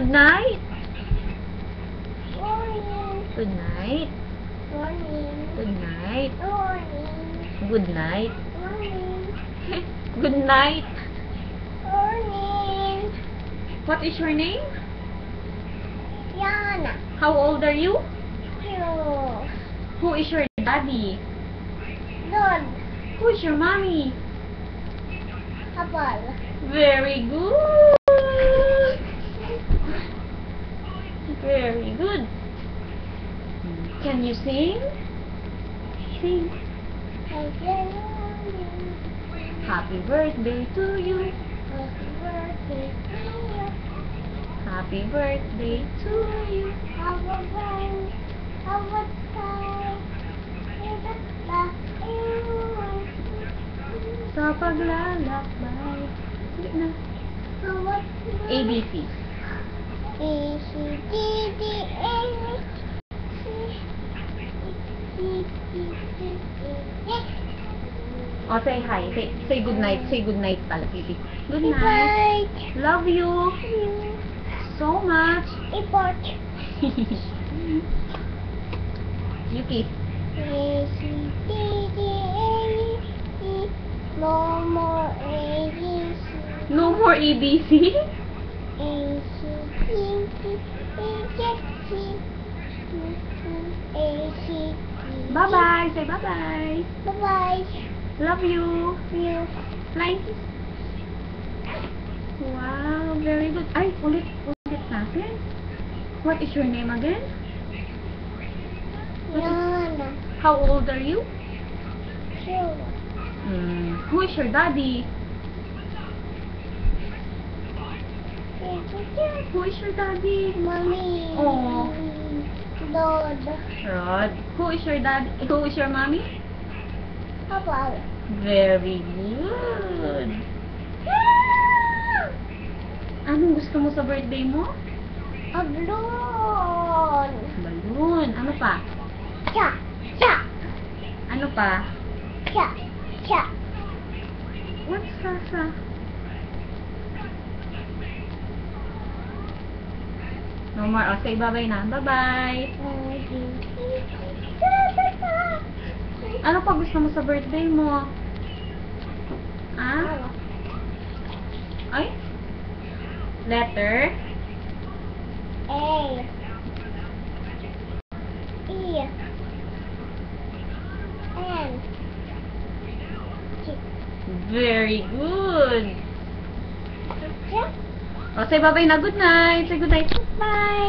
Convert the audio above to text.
good night. Morning. Good night. Morning. Good night. Morning. Good night. Morning. Good night. Morning. What is your name? Yana. How old are you? You. Who is your daddy? Lord. Who is your mommy? Apple. Very good. Very good. Can you sing? Sing. Happy birthday to you. Happy birthday to you. Happy birthday to you. Have a time. Sa paglalakbay. Hindi na. ABC. A, C, D, D, A, C, D, D, D, E, F. Oh, say hi. Say good night. Say good night pala, Titi. Good night. Bye. Love you so much. Report. Yuki. A, C, D, D, A, E, no more A, B, C. No more ABC? A, C, D, D, E, F, G, A, C, D. Bye-bye. Say bye-bye. Bye-bye. Love you. You. Flying kiss. Wow, very good. Ay, ulit natin. What is your name again? Yana. How old are you? Two. Who is your daddy? Who is your daddy? Mommy. Oh. Lord. Rod. Who is your daddy? Who is your mommy? Papa. Very good. Anong gusto mo sa birthday mo? Ablon. Balloon. Ano pa? Cha. Cha. Ano pa? Cha. Cha. What's Sasa? No more. Oh, say bye-bye na. Bye-bye. Ano pa gusto mo sa birthday mo? Ah? Ay? Letter? A. E. N. G. Very good. Cha. Oh, say bye-bye na. Good night. Say good night. Bye.